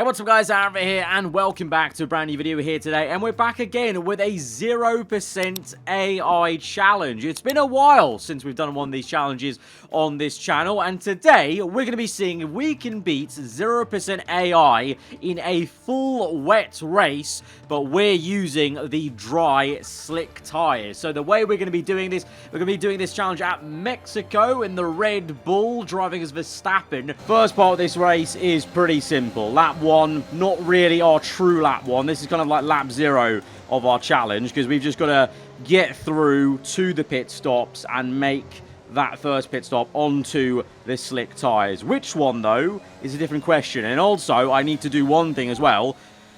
What's up guys, aarava here and welcome back to a brand new video here today, and we're back again with a 0% AI challenge. It's been a while since we've done one of these challenges on this channel, and today we're going to be seeing if we can beat 0% AI in a full wet race, but we're using the dry slick tires. So the way we're going to be doing this, we're going to be doing this challenge at Mexico in the Red Bull, driving as Verstappen. First part of this race is pretty simple. Lap 1, not really our true lap 1. This is kind of like lap 0 of our challenge, because we've just got to get through to the pit stops and make that first pit stop onto the slick tires. Which one, though, is a different question. And also, I need to do one thing as well.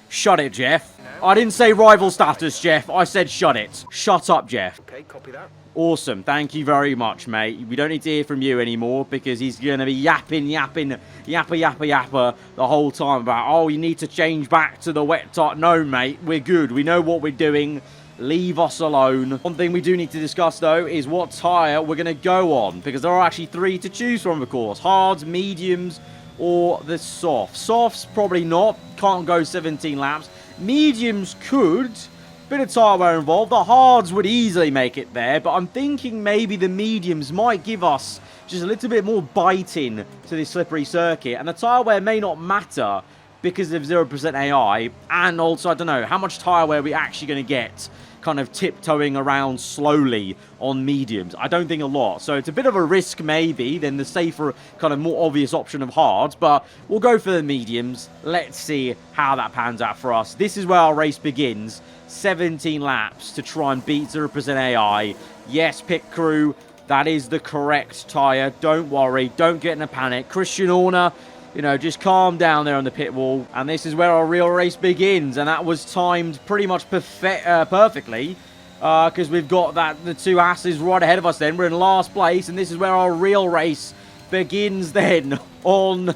Shut it, Jeff. I didn't say rival status, Jeff. I said shut it. Shut up, Jeff. Okay, copy that. Awesome. Thank you very much, mate. We don't need to hear from you anymore, because he's going to be yapping the whole time about, oh, you need to change back to the wet tire. No, mate, we're good. We know what we're doing. Leave us alone. One thing we do need to discuss, though, is what tyre we're going to go on, because there are actually 3 to choose from, of course. Hards, mediums, or the softs. Softs, probably not. Can't go 17 laps. Mediums could. Bit of tyre wear involved. The hards would easily make it there, but I'm thinking maybe the mediums might give us just a little bit more biting to this slippery circuit, and the tyre wear may not matter because of 0% AI, and also, I don't know, how much tyre wear are we actually going to get kind of tiptoeing around slowly on mediums? I don't think a lot, so it's a bit of a risk maybe than the safer, kind of more obvious option of hards, but we'll go for the mediums. Let's see how that pans out for us. This is where our race begins. 17 laps to try and beat 0% AI. Yes, pit crew, that is the correct tyre. Don't worry, don't get in a panic. Christian Horner, you know, just calm down there on the pit wall. And this is where our real race begins. And that was timed pretty much perfectly. Because we've got the 2 asses right ahead of us then. We're in last place. And this is where our real race begins then on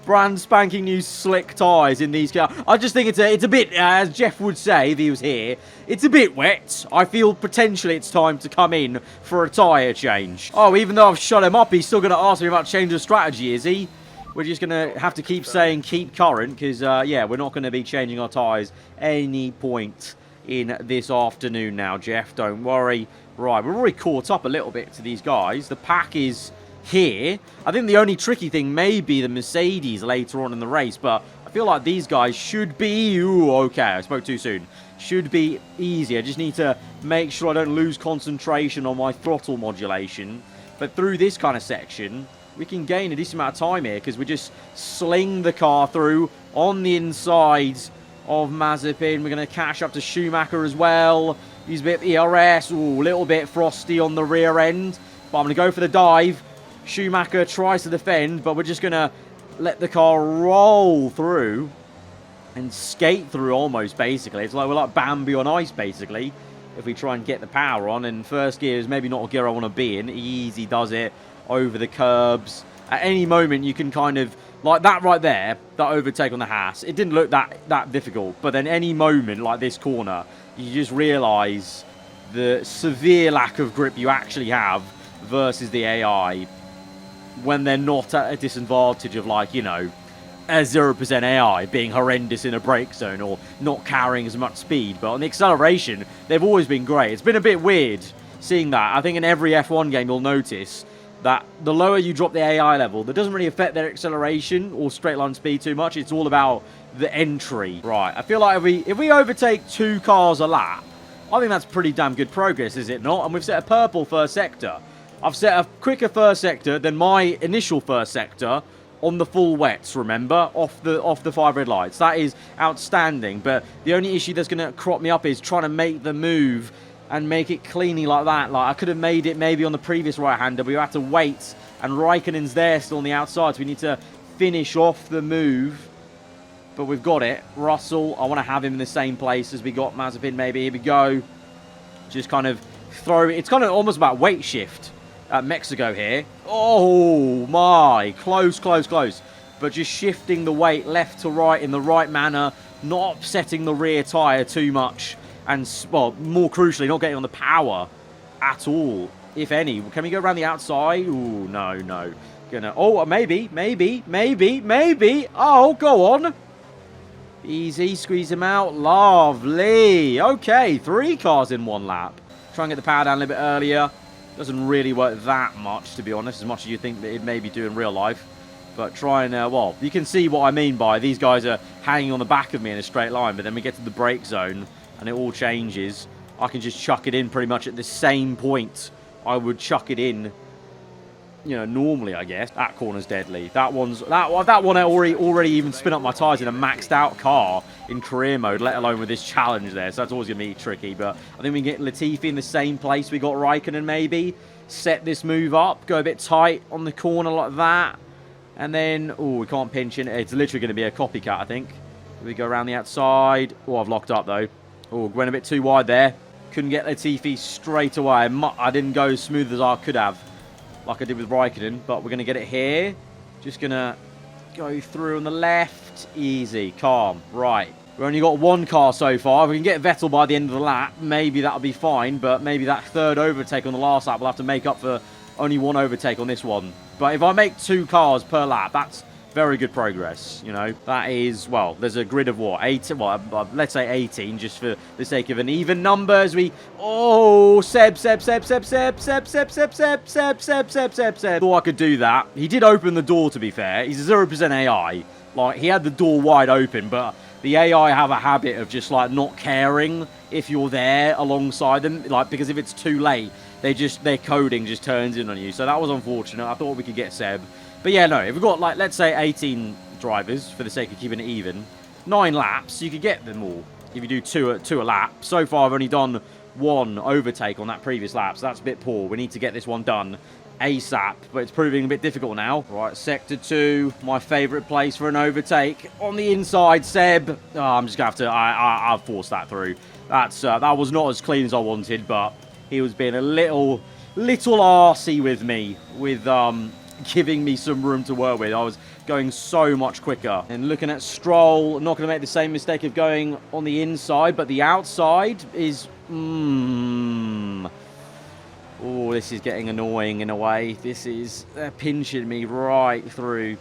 brand spanking new slick tyres in these cars. I just think it's a bit, as Jeff would say if he was here, it's a bit wet. I feel potentially it's time to come in for a tyre change. Oh, even though I've shut him up, he's still going to ask me about change of strategy, is he? We're just going to have to keep saying keep current, because, yeah, we're not going to be changing our tyres any point in this afternoon now, Jeff. Don't worry. Right, we're already caught up a little bit to these guys. The pack is here. I think the only tricky thing may be the Mercedes later on in the race, but I feel like these guys should be... Ooh, okay, I spoke too soon. Should be easy. I just need to make sure I don't lose concentration on my throttle modulation. But through this kind of section, we can gain a decent amount of time here, because we just sling the car through on the inside of Mazepin. We're going to catch up to Schumacher as well. Use a bit of ERS. Ooh, a little bit frosty on the rear end. But I'm going to go for the dive. Schumacher tries to defend, but we're just going to let the car roll through and skate through almost, basically. It's like we're like Bambi on ice, basically, if we try and get the power on. And first gear is maybe not a gear I want to be in. Easy does it over the curbs. At any moment, you can kind of, like that right there, that overtake on the Haas, it didn't look that difficult. But then any moment, like this corner, you just realise the severe lack of grip you actually have versus the AI, when they're not at a disadvantage of, like, you know, a 0% AI being horrendous in a brake zone or not carrying as much speed. But on the acceleration, they've always been great. It's been a bit weird seeing that. I think in every F1 game you'll notice that the lower you drop the AI level, that doesn't really affect their acceleration or straight line speed too much. It's all about the entry. Right, I feel like if we overtake 2 cars a lap, I think that's pretty damn good progress, is it not? And we've set a purple first sector. I've set a quicker first sector than my initial first sector on the full wets, remember? Off the 5 red lights. That is outstanding. But the only issue that's going to crop me up is trying to make the move and make it cleanly like that. Like, I could have made it maybe on the previous right-hander, but we had to wait. And Raikkonen's there still on the outside, so we need to finish off the move. But we've got it. Russell, I want to have him in the same place as we got Mazepin, maybe. Here we go. Just kind of throw it. It's kind of almost about weight shift at Mexico here. Oh my, close. But just shifting the weight left to right in the right manner, not upsetting the rear tyre too much, and, well, more crucially, not getting on the power at all, if any. Can we go around the outside? Ooh, no. Gonna... Oh, maybe. Oh, go on. Easy. Squeeze him out. Lovely. Okay, 3 cars in 1 lap. Try and get the power down a little bit earlier. Doesn't really work that much, to be honest, as much as you think that it may be doing in real life. But try and, well, you can see what I mean by these guys are hanging on the back of me in a straight line, but then we get to the brake zone and it all changes. I can just chuck it in pretty much at the same point I would chuck it in, you know, normally, I guess. That corner's deadly. That one already even spin up my tyres in a maxed out car in career mode, let alone with this challenge there. So that's always going to be tricky. But I think we can get Latifi in the same place we got Raikkonen maybe. Set this move up. Go a bit tight on the corner like that. And then, oh, we can't pinch in. It's literally going to be a copycat, I think. We go around the outside. Oh, I've locked up, though. Oh, went a bit too wide there. Couldn't get Latifi straight away. I didn't go as smooth as I could have, like I did with Raikkonen, but we're going to get it here. Just going to go through on the left. Easy, calm, right. We've only got 1 car so far. If we can get Vettel by the end of the lap, maybe that'll be fine, but maybe that 3rd overtake on the last lap, we'll have to make up for only 1 overtake on this one. But if I make 2 cars per lap, that's very good progress, you know. That is, well, there's a grid of what? 8, well, let's say 18, just for the sake of an even number as we... Oh, Seb. Thought I could do that. He did open the door, to be fair. He's a 0% AI. Like, he had the door wide open, but the AI have a habit of just, like, not caring if you're there alongside them. Like, because if it's too late, their coding just turns in on you. So that was unfortunate. I thought we could get Seb. But yeah, no, if we've got, like, let's say 18 drivers, for the sake of keeping it even, 9 laps, you could get them all if you do 2 a lap. So far, I've only done 1 overtake on that previous lap, so that's a bit poor. We need to get this one done ASAP, but it's proving a bit difficult now. Right, Sector 2, my favourite place for an overtake. On the inside, Seb. Oh, I'm just going to have to... I'll force that through. That was not as clean as I wanted, but he was being a little arsey with me, with... giving me some room to work with. I was going so much quicker. And looking at Stroll, not going to make the same mistake of going on the inside, but the outside is... Oh, this is getting annoying in a way. They're pinching me right through.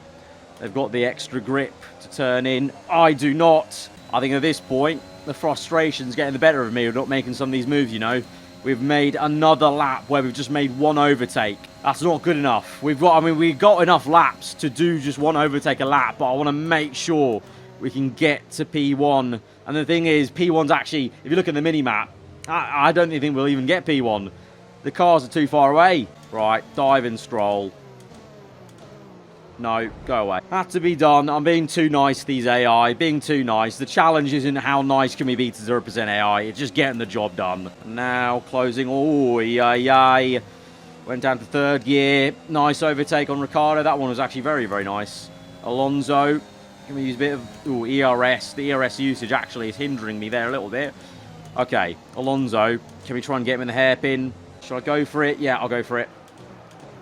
They've got the extra grip to turn in. I do not. I think at this point, the frustration's getting the better of me of not making some of these moves, you know. We've made another lap where we've just made 1 overtake. That's not good enough. We've got enough laps to do just 1 overtake a lap, but I want to make sure we can get to P1. And the thing is, P1's actually, if you look at the mini-map, I don't think we'll even get P1. The cars are too far away. Right, dive in, Stroll. No, go away. Had to be done. I'm being too nice to these AI. Being too nice. The challenge isn't how nice can we be to 0% AI. It's just getting the job done. Now, closing. Oh, yay. Went down to 3rd gear. Nice overtake on Ricciardo. That one was actually very, very nice. Alonso. Can we use a bit of ERS? The ERS usage actually is hindering me there a little bit. Okay, Alonso. Can we try and get him in the hairpin? Should I go for it? Yeah, I'll go for it.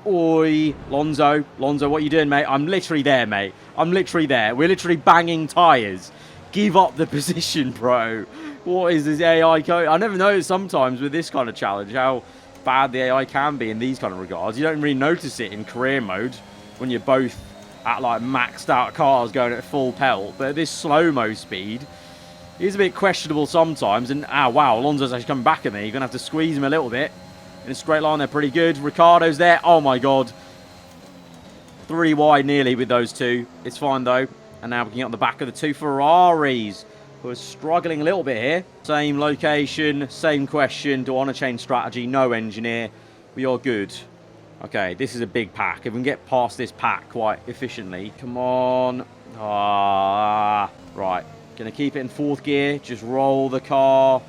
Oi, Lonzo, what are you doing, mate? I'm literally there, mate. I'm literally there. We're literally banging tyres. Give up the position, bro. What is this AI code? I never noticed sometimes with this kind of challenge how bad the AI can be in these kind of regards. You don't really notice it in career mode when you're both at like maxed out cars going at full pelt. But at this slow-mo speed, it's a bit questionable sometimes. And, wow, Alonso's actually coming back at me. You're going to have to squeeze him a little bit. In a straight line, they're pretty good. Ricciardo's there. Oh, my God. 3 wide nearly with those 2. It's fine, though. And now we can get on the back of the 2 Ferraris, who are struggling a little bit here. Same location, same question. Do I want to change strategy? No engineer. We are good. Okay, this is a big pack. If we can get past this pack quite efficiently. Come on. Right. Going to keep it in 4th gear. Just roll the car.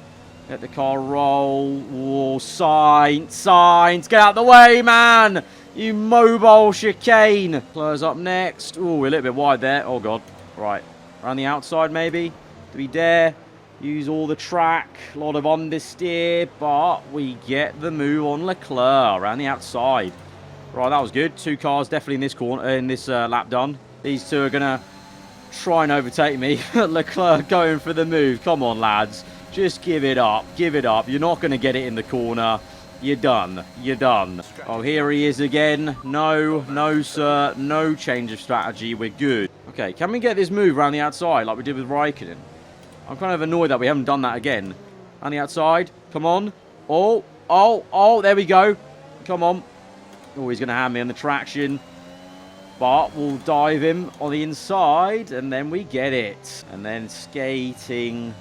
Let the car roll. Oh, Sainz. Get out the way, man. You mobile chicane. Leclerc's up next. Oh, we're a little bit wide there. Oh, God. Right. Around the outside, maybe. Do we dare use all the track? A lot of understeer, but we get the move on Leclerc around the outside. Right, that was good. 2 cars definitely in this corner, in this lap done. These 2 are going to try and overtake me. Leclerc going for the move. Come on, lads. Just give it up. Give it up. You're not going to get it in the corner. You're done. You're done. Oh, here he is again. No, no, sir. No change of strategy. We're good. Okay, can we get this move around the outside like we did with Raikkonen? I'm kind of annoyed that we haven't done that again. On the outside. Come on. Oh, oh, oh, there we go. Come on. Oh, he's going to have me on the traction. But we'll dive him on the inside, and then we get it. And then skating...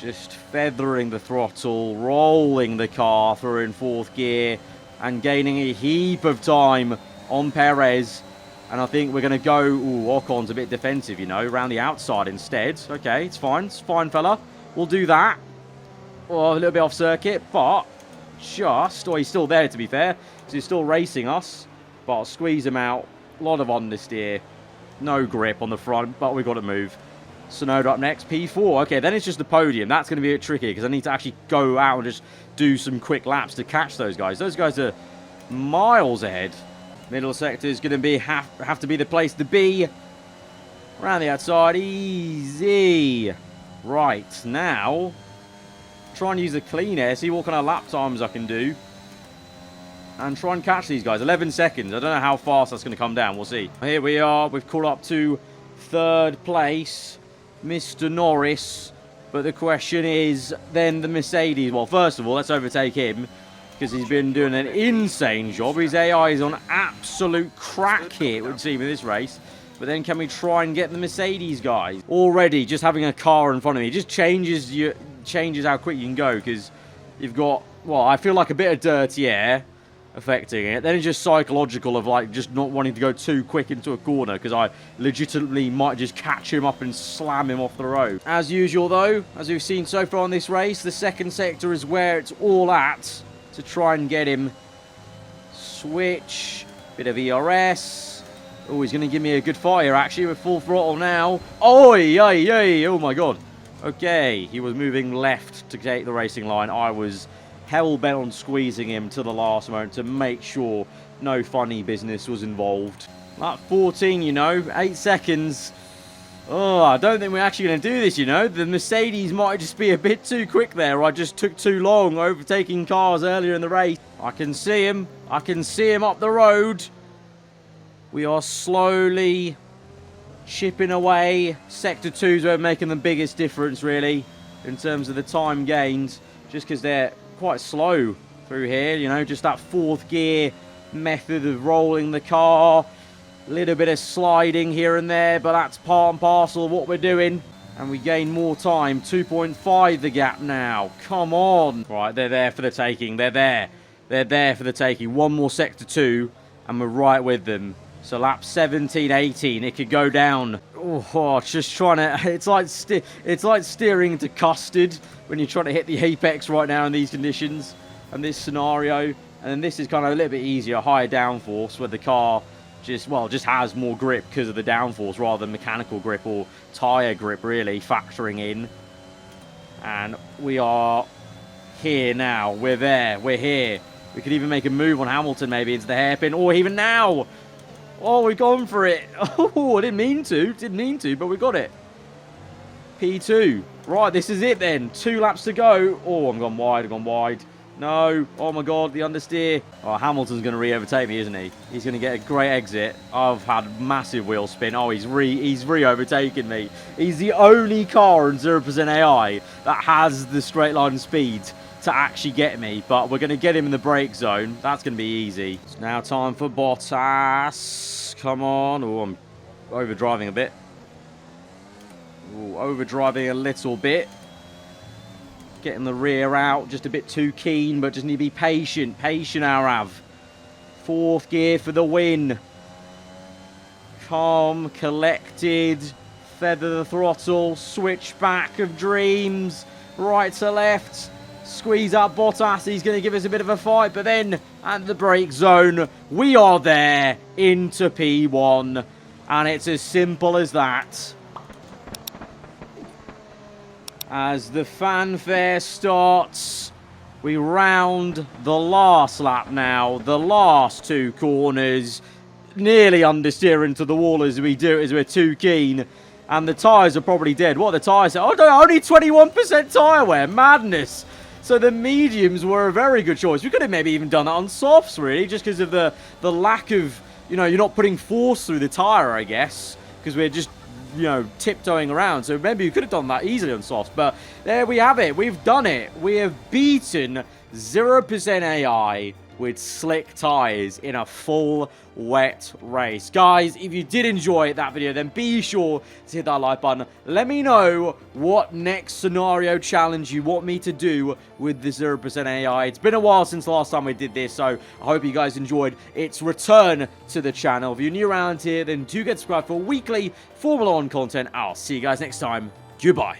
Just feathering the throttle, rolling the car through in 4th gear, and gaining a heap of time on Perez. And I think we're going to go... Ooh, Ocon's a bit defensive, you know, around the outside instead. Okay, it's fine. It's fine, fella. We'll do that. Oh, a little bit off circuit, but just... Oh, he's still there, to be fair. So he's still racing us. But I'll squeeze him out. A lot of understeer. No grip on the front, but we've got to move. Sonoda up next, P4. Okay, then it's just the podium. That's going to be a bit tricky because I need to actually go out and just do some quick laps to catch those guys. Those guys are miles ahead. Middle sector is going to have to be the place to be. Around the outside, easy. Right, now, try and use the clean air, see what kind of lap times I can do. And try and catch these guys. 11 seconds. I don't know how fast that's going to come down. We'll see. Here we are. We've caught up to 3rd place. Mr. Norris, but the question is then the Mercedes. Well, first of all, let's overtake him because he's been doing an insane job. His AI is on absolute crack here, it would seem, in this race. But then can we try and get the Mercedes guys? Already, just having a car in front of me just changes how quick you can go because you've got, well, I feel like a bit of dirty air affecting it. Then it's just psychological of like just not wanting to go too quick into a corner because I legitimately might just catch him up and slam him off the road. As usual though, as we've seen so far in this race, the 2nd sector is where it's all at to try and get him. Switch, bit of ERS. Oh, he's going to give me a good fire actually with full throttle now. Oi, oi, oi, oh my god. Okay, he was moving left to take the racing line. I was hell-bent on squeezing him to the last moment to make sure no funny business was involved. Lap 14, you know, 8 seconds. Oh, I don't think we're actually going to do this, you know. The Mercedes might just be a bit too quick there. I just took too long overtaking cars earlier in the race. I can see him. I can see him up the road. We are slowly chipping away. Sector 2's where we're making the biggest difference, really, in terms of the time gained, just because they're quite slow through here, you know, just that 4th gear method of rolling the car, a little bit of sliding here and there, but that's part and parcel of what we're doing, and we gain more time. 2.5 the gap now. Come on. Right, they're there for the taking. They're there for the taking. One more sector 2 and we're right with them. So lap 17, 18, it could go down. Oh, just trying to... It's like steering into custard when you're trying to hit the apex right now in these conditions and this scenario. And then this is kind of a little bit easier, higher downforce, where the car just has more grip because of the downforce rather than mechanical grip or tyre grip, really, factoring in. And we are here now. We're there. We're here. We could even make a move on Hamilton maybe into the hairpin, or even now... Oh, we've gone for it. Oh, I didn't mean to, but we got it. P2. Right, this is it then. 2 laps to go. Oh, I'm gone wide. No. Oh, my God, the understeer. Oh, Hamilton's going to re-overtake me, isn't he? He's going to get a great exit. I've had massive wheel spin. Oh, he's re-overtaken me. He's the only car in 0% AI that has the straight line speed to actually get me, but we're going to get him in the brake zone. That's going to be easy. It's now time for Bottas. Come on. Oh, I'm overdriving a bit. Ooh, overdriving a little bit. Getting the rear out. Just a bit too keen, but just need to be patient. Patient, aarav. 4th gear for the win. Calm, collected. Feather the throttle. Switchback of dreams. Right to left. Squeeze up Bottas, he's going to give us a bit of a fight, but then at the brake zone, we are there into P1, and it's as simple as that. As the fanfare starts, we round the last lap now, the last 2 corners, nearly understeer into the wall as we do it, as we're too keen, and the tyres are probably dead. What are the tyres? Oh no, only 21% tyre wear, madness. So the mediums were a very good choice. We could have maybe even done that on softs, really, just because of the lack of, you know, you're not putting force through the tire, I guess, because we're just, you know, tiptoeing around. So maybe you could have done that easily on softs. But there we have it. We've done it. We have beaten 0% AI with slick tires in a full wet race. Guys, if you did enjoy that video, then be sure to hit that like button. Let me know what next scenario challenge you want me to do with the 0% AI. It's been a while since the last time we did this, so I hope you guys enjoyed its return to the channel. If you're new around here, then do get subscribed for weekly Formula 1 content. I'll see you guys next time. Goodbye.